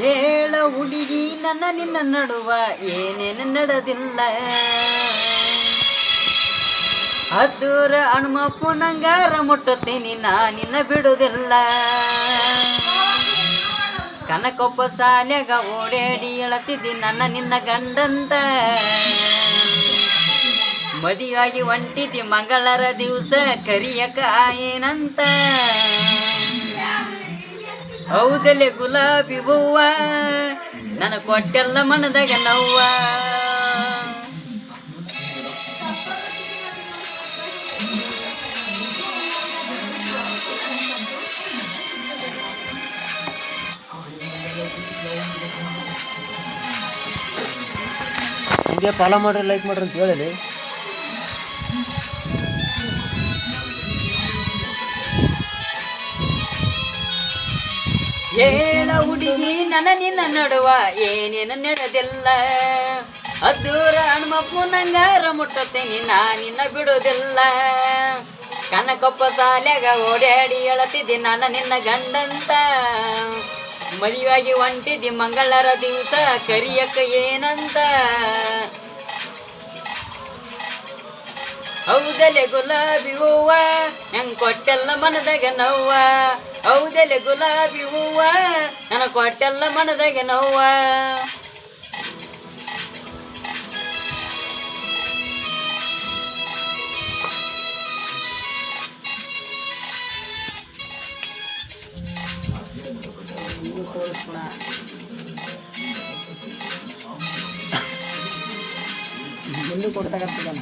ಹೇಳ ಹುಡುಗಿ ನನ್ನ ನಿನ್ನ ನಡುವ ಏನೇನು ನಡೆದಿಲ್ಲ. ಹದ್ದೂರ ಹನುಮಪ್ಪು ನಂಗಾರ ಮುಟ್ಟುತ್ತೀನಿ ನಾ ನಿನ್ನ ಬಿಡುವುದಿಲ್ಲ. ಕನಕೊಪ್ಪ ಸಾಲ್ಯಾಗ ಓಡಾಡಿ ಹೇಳತ್ತಿದ್ದಿ ನನ್ನ ನಿನ್ನ ಗಂಡಂತ. ಮದುವಾಗಿ ಹೊಂಟಿದ್ದಿ ಮಂಗಳರ ದಿವಸ ಕರಿಯಕ ಏನಂತ. ಹೌದಲೆ ಗುಲಾಬಿ ಹೂವ ನನ್ನ ಕೊಟ್ಟೆಲ್ಲ ಮನದಾಗ ನೋವ್ವ. ಹಂಗೆ ಫಾಲೋ ಮಾಡ್ರಿ, ಲೈಕ್ ಮಾಡ್ರಿ ಅಂತ ಹೇಳಿ. ಹೇಳ ಹುಡುಗಿ ನನ್ನ ನಿನ್ನ ನಡುವ ಏನೇನು ನಡೆದಿಲ್ಲ. ಹದ್ದೂರ ಹನುಮಪ್ಪು ನಂಗಾರ ಮುಟ್ಟುತ್ತೇನೆ ನಾ ನಿನ್ನ ಬಿಡುವುದಿಲ್ಲ. ಕನಕೊಪ್ಪ ಸಾಲ್ಯಾಗ ಓಡಾಡಿ ಹೇಳತ್ತಿದ್ದಿ ನನ್ನ ನಿನ್ನ ಗಂಡಂತ. ಮದುವಾಗಿ ಹೊಂಟಿದ್ದಿ ಮಂಗಳರ ದಿವಸ ಕರಿಯಕ್ಕ ಏನಂತ. ಹೌದಲೆ ಗುಲಾಬಿ ಹೂವ ಹೆಂಗ್ ಕೊಟ್ಟೆಲ್ಲ ಮನದಾಗ ನೋವ್ವ. ಹೌದಲೆ ಗುಲಾಬಿ ಹೂವ ನನ್ನ ಕೊಟ್ಟೆಲ್ಲ ಮನದಾಗ ನೋವ್ವ. ಮುಂದೆ ಕೊಡ್ತಾಗತ್ತದ.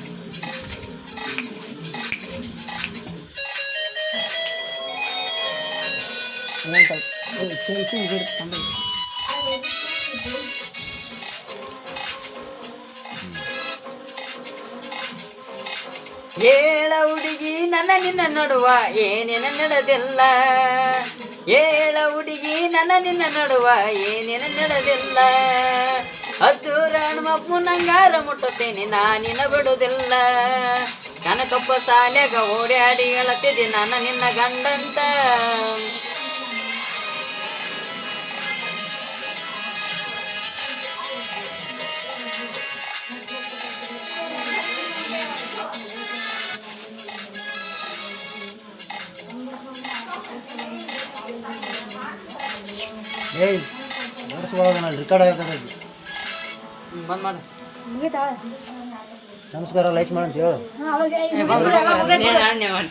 ಹೇಳ ಹುಡುಗಿ ನನ್ನ ನಿನ್ನ ನಡುವ ಏನೇನು ನಡೆದಿಲ್ಲ. ಹೇಳ ಹುಡುಗಿ ನನ್ನ ನಿನ್ನ ನಡುವ ಏನೇನು ನಡೆದಿಲ್ಲ. ಹದ್ದೂರ ಹನುಮಪ್ಪು ನಂಗಾರ ಮುಟ್ಟುತ್ತೇನೆ ನಾ ನಿನ್ನ ಬಿಡುವುದಿಲ್ಲ. ಕನಕೊಪ್ಪ ಸಾಲ್ಯಾಗ ಓಡಾಡಿ ಹೇಳತ್ತಿದ್ದಿ ನನ್ನ ನಿನ್ನ ಗಂಡಂತ. ಏಯ್ ನಡೆಸುವಾಗ ನಾನು ರೆಕಾರ್ಡ್ ಆಗ್ತದೆ. ಬಂದ್ ಮಾಡು. ನಮಸ್ಕಾರ, ಲೈಕ್ ಮಾಡಂತ ಹೇಳು. ಬಂದ್ ಮಾಡು.